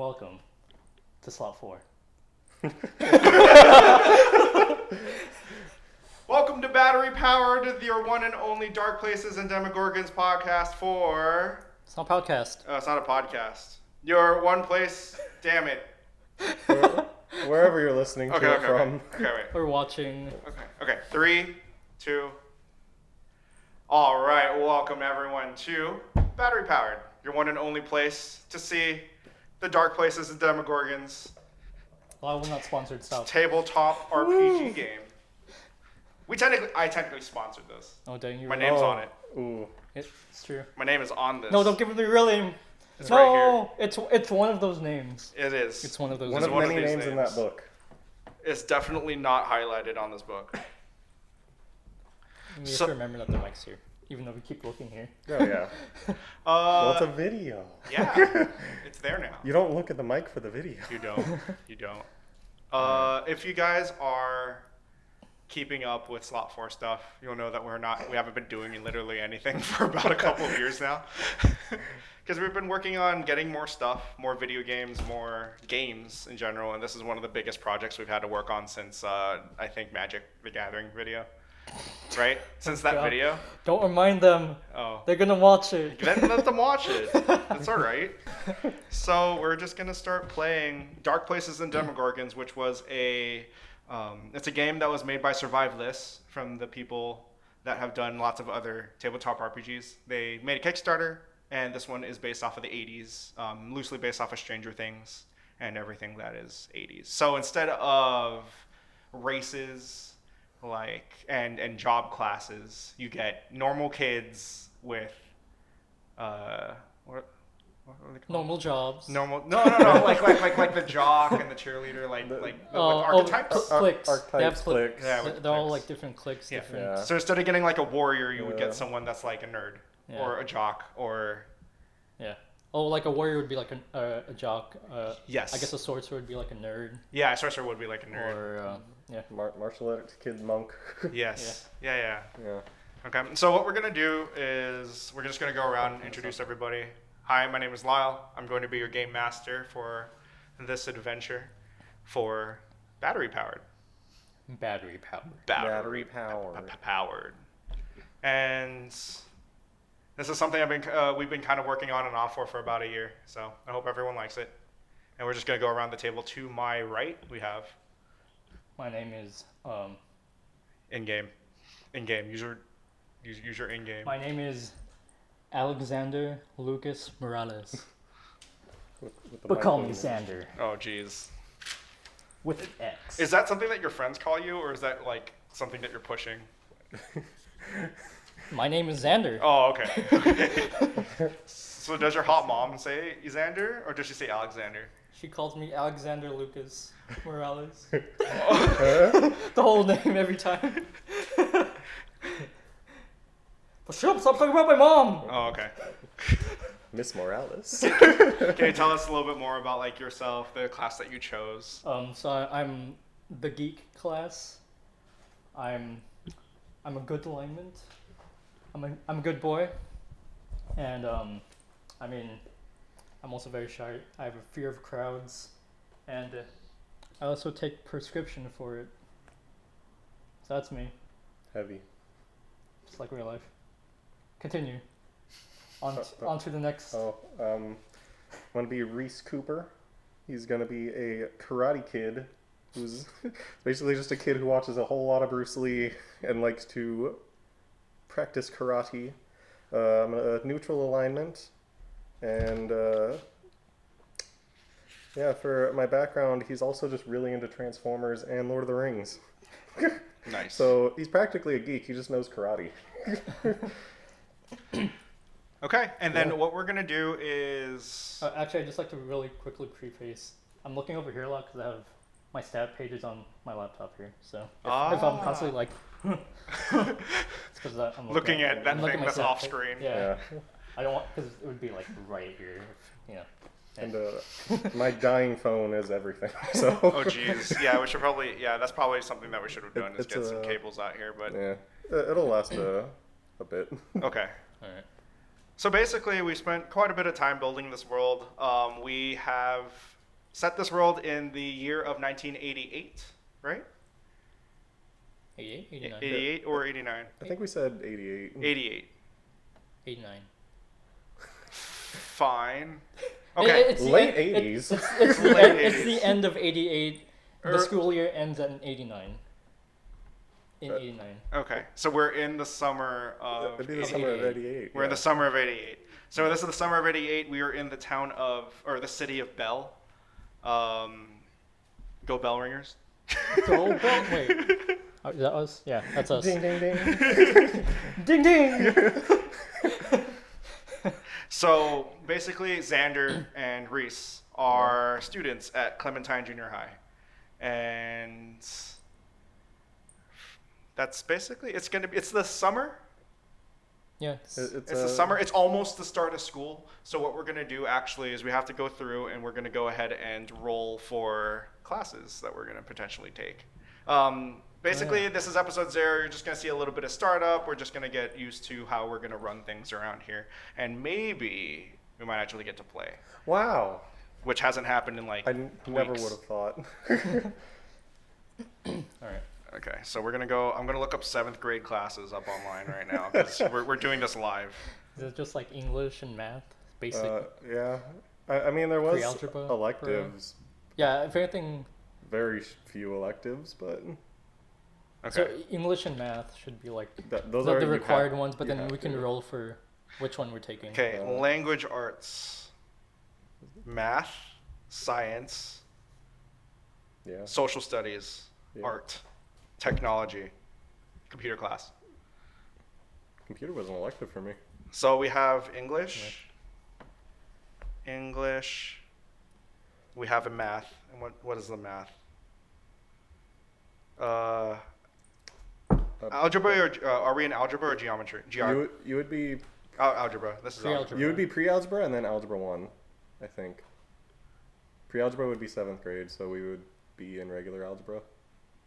welcome to Slot 4. Welcome to Battery Powered, your one and only Dark Places and Demogorgons podcast for... It's not a podcast. it's not a podcast. Your one place, damn it. Wherever you're listening to it from. Okay, wait. We're watching. Okay. 3, 2. All right, welcome everyone to Battery Powered, your one and only place to see the Dark Places and Demogorgons. Well, we're not sponsored stuff. Tabletop RPG game. I technically sponsored this. Oh, dang you. My name's on it. Ooh. It's true. My name is on this. No, don't give me the real name. It's no, right here. It's one of those names. It is. It's one of those One names. of many names in that book. It's definitely not highlighted on this book. You have to remember that the mic's here, even though we keep looking here. Oh, yeah. Well, it's a video. Yeah, it's there now. You don't look at the mic for the video. You don't. If you guys are keeping up with Slot 4 stuff, you'll know that we haven't been doing literally anything for about a couple of years now. Because we've been working on getting more stuff, more video games, more games in general, and this is one of the biggest projects we've had to work on since, I think, Magic the Gathering video. Right? Since that video. Don't remind them. Oh. They're gonna watch it. Then let them watch it. That's all right. So we're just gonna start playing Dark Places and Demogorgons, which was it's a game that was made by Survive This, from the people that have done lots of other tabletop RPGs. They made a Kickstarter, and this one is based off of the 80s, loosely based off of Stranger Things and everything that is 80s. So instead of races and job classes, you get normal kids with what are they called? Normal jobs. No, like the jock and the cheerleader, with archetypes. Cliques. Archetypes, They have cliques. Yeah, They're all like different cliques. Yeah. Different. Yeah. So instead of getting like a warrior, you would get someone that's like a nerd or a jock or. Yeah. Oh, like a warrior would be like a jock. Yes. I guess a sorcerer would be like a nerd. Yeah, a sorcerer would be like a nerd. Or yeah. Martial arts kid monk. Yes. Yeah. Yeah. Okay. So what we're gonna do is we're just gonna go around and introduce everybody. Hi, my name is Lyle. I'm going to be your game master for this adventure for Battery Powered. Battery powered. Battery powered. Powered. And this is something we've been kind of working on and off for about a year. So I hope everyone likes it. And we're just gonna go around the table. To my right, we have. My name is In-game. Use your in-game. My name is Alexander Lucas Morales. With the But mic call on me you. Xander. Oh, jeez. With an X. Is that something that your friends call you, or is that like something that you're pushing? My name is Xander. Oh, okay. So does your hot mom say Xander, or does she say Alexander? She calls me Alexander Lucas Morales. Oh. The whole name every time. But shut up, stop talking about my mom! Oh, okay. Miss Morales. Can you tell us a little bit more about like yourself, the class that you chose? So I'm the geek class. I'm a good alignment. I'm a good boy. And I'm also very shy. I have a fear of crowds, and I also take prescription for it. So that's me. Heavy. Just like real life. Continue. On to the next. I'm going to be Rhys Cooper. He's going to be a karate kid who's basically just a kid who watches a whole lot of Bruce Lee and likes to practice karate. I'm a neutral alignment. And for my background, he's also just really into Transformers and Lord of the Rings. Nice. So he's practically a geek. He just knows karate. Okay, and then what we're gonna do is Actually, I'd just like to really quickly preface. I'm looking over here a lot because I have my stat pages on my laptop here. So if I'm constantly like, it's because I'm looking at that thing that's off stat screen. Yeah. I don't want, because it would be like right here. And my dying phone is everything. So. Oh jeez. Yeah, we should probably. Yeah, that's probably something that we should have done is get some cables out here. But yeah, it'll last a bit. Okay. All right. So basically, we spent quite a bit of time building this world. We have set this world in the year of 1988, right? 88, 89, 88 or 89? I think we said 88. 88. 89. Fine. Okay. It's the Late end- 80s. It's the Late end, it's the 80s. end of 88. The Er- school year ends in 89. In 89. Okay, so we're in the summer of. It'd be the summer of 88. We're in the summer of 88. So this is the summer of 88. We are in the town of, or the city of Belle. Go Bell Ringers. Go Bell. Wait. Oh, is that us? Yeah, that's us. Ding, ding, ding. Ding ding! So basically, Xander and Rhys are students at Clementine Junior High, and that's basically it's the summer. Yeah. It's the summer. It's almost the start of school. So what we're gonna do actually is we have to go through and we're gonna go ahead and roll for classes that we're gonna potentially take. Basically, this is episode 0. You're just gonna see a little bit of startup. We're just gonna get used to how we're gonna run things around here, and maybe we might actually get to play, Wow. which hasn't happened in like Never weeks. would have thought. All right. Okay, so we're gonna go. I'm gonna look up 7th grade classes up online right now because we're doing this live. Is it just like English and math? Basic. Yeah. I mean, there was Pre-algebra, electives. Yeah, if anything. Very few electives, but Okay. So English and math should be like those the are you required have- ones, but you then have we can to. roll for which one we're taking. Okay, language arts, math, science, Yeah. social studies, Yeah. art, technology, computer class. Computer was an elective for me. So we have English, we have a math, and what is the math? Algebra, or are we in algebra or geometry? You would be Algebra. This is algebra. you would be pre-algebra and then algebra 1, I think. Pre-algebra would be 7th grade, so we would be in regular algebra.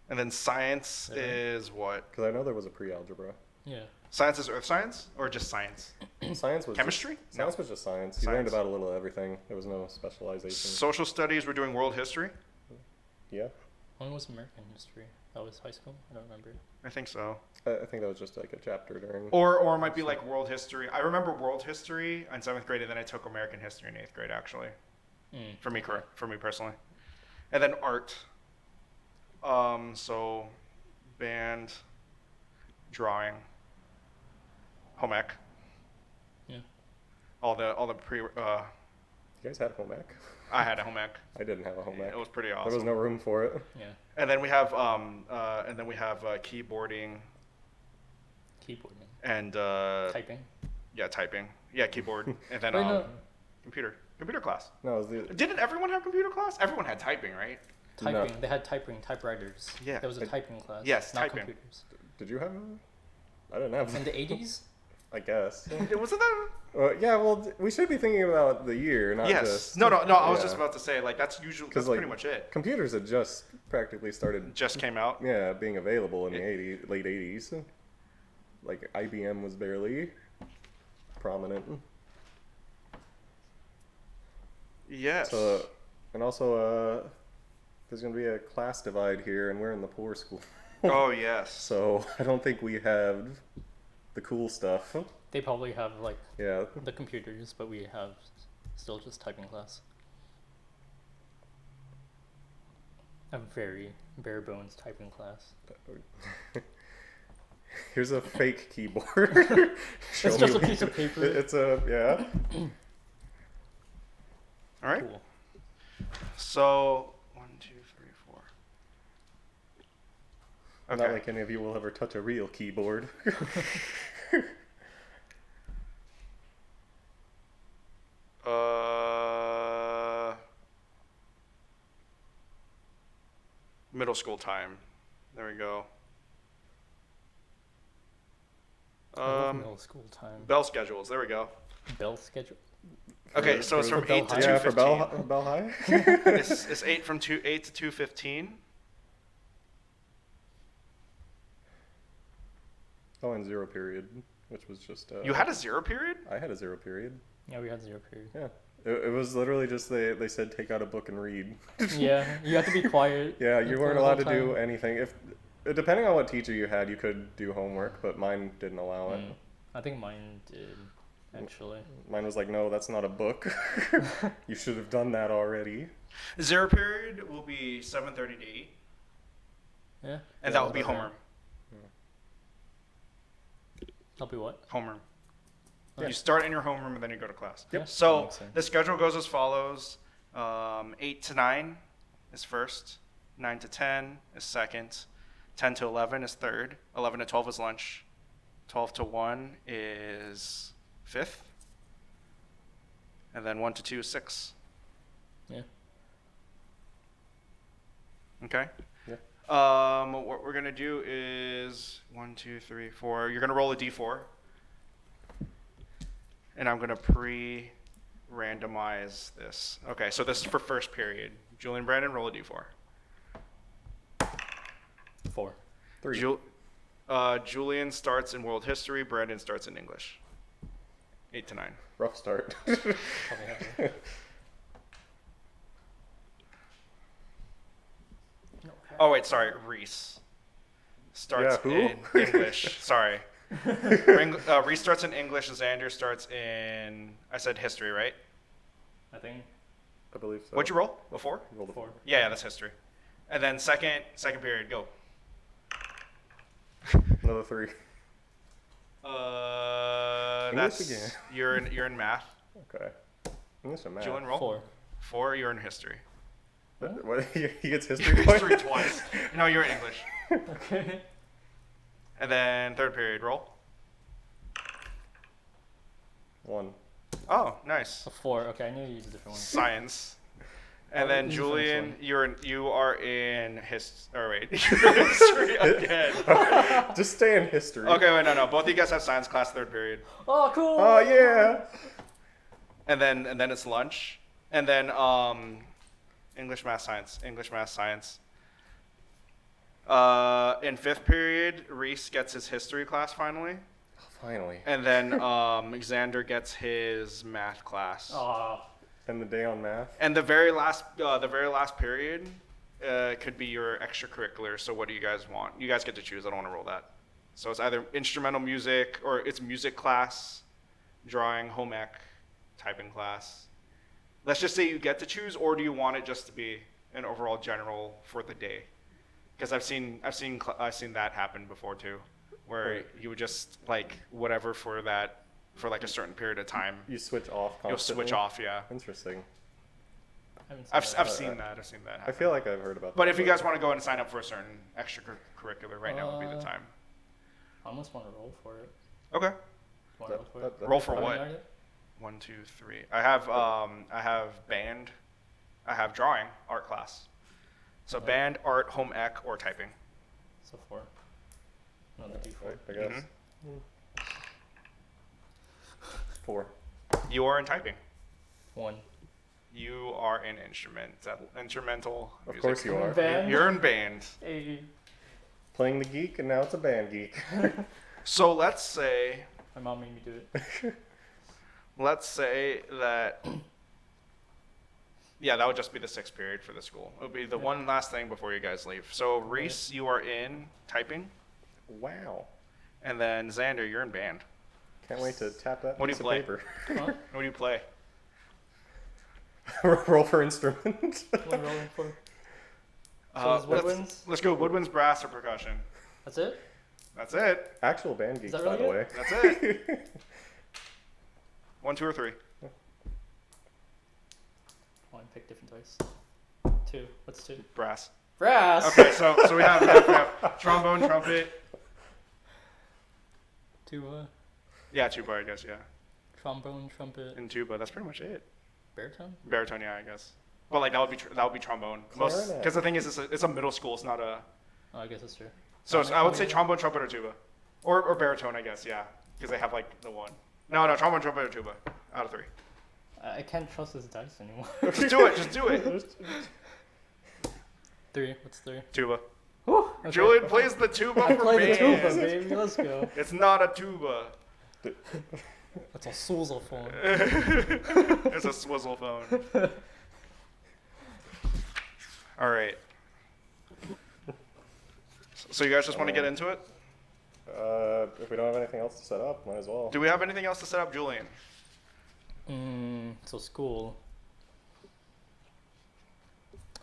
And then science Yeah. is what? Because I know there was a pre-algebra. Yeah. Science is earth science or just science? Science was Chemistry? Just, science was just science. You learned about a little of everything. There was no specialization. Social studies, we're doing world history? Yeah, When was American history? That was high school? I don't remember. I think so. I think that was just like a chapter during. Or it might be like world history. I remember world history in 7th grade, and then I took American history in 8th grade, actually. For me personally. And then art. So band, drawing, home ec. Yeah. All the pre. You guys had home ec? I had a home ec. I didn't have a home ec. It was pretty There awesome. was no room for it. Yeah. And then we have keyboarding Keyboarding. and Typing. yeah, typing. Yeah, keyboard. And then Wait, no. computer class. No, it was the. Didn't everyone have computer class? Everyone had typing, right? Typing. No. They had typewriters. Yeah. There was a typing class. Yes, not typing. computers. Did you have? I didn't have. In the 80s? I guess. Wasn't that? Yeah, well, we should be thinking about the year, not Yes. just. No. I was yeah. just about to say like that's usually 'Cause, that's like, pretty much it. Computers had just practically started. Just came out. Yeah, being available in the late 80s. Like IBM was barely prominent. Yes. So, and also, there's gonna be a class divide here, and we're in the poor school. Oh yes. So I don't think we have the cool stuff. They probably have like Yeah. the computers, but we have still just typing class. A very bare bones typing class. Here's a fake keyboard. Show It's just me- a piece of paper. It's a yeah. All right. Cool. So 1, 2, 3, 4. Not like any of you will ever touch a real keyboard. Middle school time. There we go. I love middle school time. Bell schedules. There we go. Bell schedule. Okay, so it's for from Bell 8 to High? Yeah, for 2:15. Bell High. It's 8 to 2:15. Oh, and 0 period which was just. You had a 0 period? I had a 0 period. Yeah, we had 0 period. Yeah. It was literally just they said take out a book and read. Yeah, you have to be quiet. Yeah, you the weren't whole allowed to time. do anything. If depending on what teacher you had, you could do homework, but mine didn't allow it. I think mine did, actually. Mine was like, no, that's not a book. You should have done that already. 0 period will be 7:30 to 8. Yeah. And that will be homeroom. That'll be what? Homeroom. Yeah. You start in your homeroom and then you go to class. Yep. Yeah, that So makes sense. the schedule goes as follows. 8 to 9 is first. 9 to 10 is second. 10 to 11 is third. 11 to 12 is lunch. 12 to 1 is fifth. And then 1 to 2 is sixth. Yeah. Okay. Yeah. What we're gonna do is 1, 2, 3, 4. You're gonna roll a d4, and I'm gonna pre-randomize this. Okay, so this is for first period. Julian, Brandon, roll a d4. 4. 3. Julian starts in world history. Brandon starts in English. 8 to 9. Rough start. Probably have to. Oh wait, sorry, Rhys starts Yeah, who? in English. Sorry. Rhys starts in English. Xander starts in. I said history, right? I think I believe so. What'd you roll? A 4? Rolled a 4. Yeah, that's history. And then second period, go. Another 3. English That's again. you're in math. Okay. English and math. Julian, roll. 4. 4, you're in history. What? He gets You're history history points? twice. No, you're in English. Okay. And then third period, roll. 1. Oh, nice. A 4. Okay, I knew you used a different one. Science. And Oh, then easy Julian, first you are in history again. Just stay in history. Okay, wait, no. Both of you guys have science class third period. Oh, cool. Oh yeah. And then it's lunch. And then English, math, science. In fifth period, Rhys gets his history class finally. Finally. And then Xander gets his math class. Oh, And the day on math. And the very last period could be your extracurricular. So what do you guys want? You guys get to choose. I don't want to roll that. So it's either instrumental music or it's music class, drawing, home ec, typing class. Let's just say you get to choose, or do you want it just to be an overall general for the day? Because I've seen that happen before too, where Right. you would just like whatever for like a certain period of time. You switch off constantly. You'll switch off, yeah. Interesting. I've Seen that happen. I feel like I've heard about that. But if you guys want to go and sign up for a certain extracurricular, right now would be the time. I almost want to roll for it. Okay. Want to roll for it? Roll for How many what? are there? 1, 2, 3. I have band. I have drawing, art class. So Okay. band, art, home ec, or typing. So 4. Another D4. I guess. 4. You are in typing. 1. You are in instrumental Of music. course you are. Band. You're in band. Hey. Playing the geek, and now it's a band geek. So let's say My mom made me do it. that. Yeah, that would just be the 6th period for the school. It would be the one last thing before you guys leave. So Rhys, you are in typing, Wow. and then Xander, you're in band. Can't wait to tap that What do piece you of play? paper. Huh? What do you play? Roll for instrument. What am I rolling for? So it's woodwinds? let's go woodwinds, brass, or percussion. That's it? That's it. Actual band geeks, that by the really way. That's it. 1, 2, or 3. Oh, I picked different dice. 2. What's 2? Brass. Brass! Okay, so we have trombone, trumpet. Tuba, Yeah, tuba, I guess, yeah. trombone, trumpet, And tuba, that's pretty much it. baritone? Baritone, yeah, I guess. But like that would be trombone. Clarinet. Because the thing is, it's a middle school. It's not a. Oh, I guess that's true. So I would say Clarinet. trombone, trumpet, or tuba, or baritone, I guess, yeah, because they have like the one. No, trombone, trumpet, or tuba, out of 3. I can't trust this dice anymore. Just do it. Just do it. 3. What's 3? Tuba. Whew, okay. Julian plays the tuba I for play the tuba, band. baby. Let's go. It's not a tuba. That's a swizzle phone. It's a swizzle phone. All right. So you guys just want to get into it? If we don't have anything else to set up, might as well. Do we have anything else to set up, Julian? So school.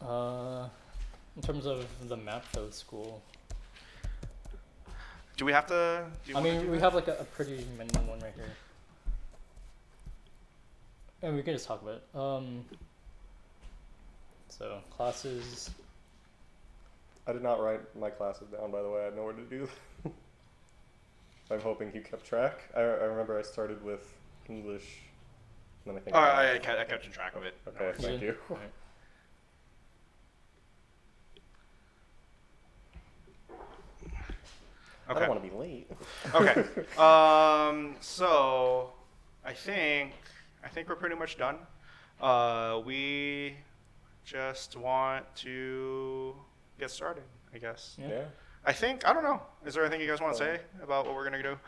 In terms of the map for the school. Do we have to? I mean, we have like a pretty minimum one right here. And we can just talk about it. So classes. I did not write my classes down, by the way. I had nowhere to do them. I'm hoping you kept track. I remember I started with English. And then I think I kept track of it. Okay, thank you. Right. I don't want to be late. Okay. So I think we're pretty much done. We just want to get started, I guess. Yeah. I don't know. Is there anything you guys want to say about what we're gonna do?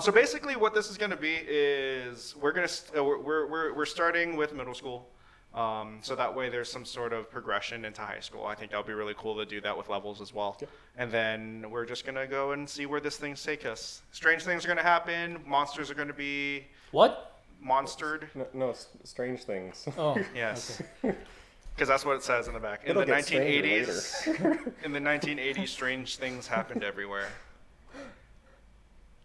So basically, what this is gonna be is we're starting with middle school, so that way there's some sort of progression into high school. I think that would be really cool to do that with levels as well. Yeah. And then we're just gonna go and see where this thing's take us. Strange things are gonna happen. Monsters are gonna be What? monstered. No, strange things. Oh. Yes. Okay. Because that's what it says in the back. In It'll the get stranger 1980s, in the 1980s, strange things happened everywhere.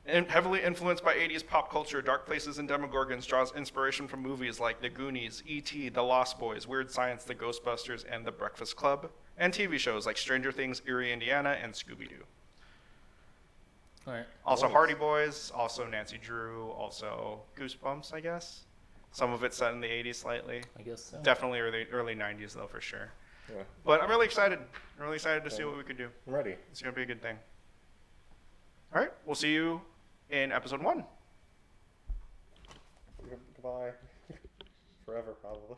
And heavily influenced by 80s pop culture, Dark Places Demogorgons draws inspiration from movies like The Goonies, E.T., The Lost Boys, Weird Science, The Ghostbusters, and The Breakfast Club, and TV shows like Stranger Things, Erie, Indiana, and Scooby-Doo. All right. Also Hardy Boys, also Nancy Drew, also Goosebumps, I guess. Some of it set in the 80s slightly. I guess so. Definitely early 90s though, for sure. Yeah. But I'm really excited. I'm really excited to see what we could do. I'm ready. It's going to be a good thing. All right. We'll see you in episode 1. Goodbye. Forever, probably.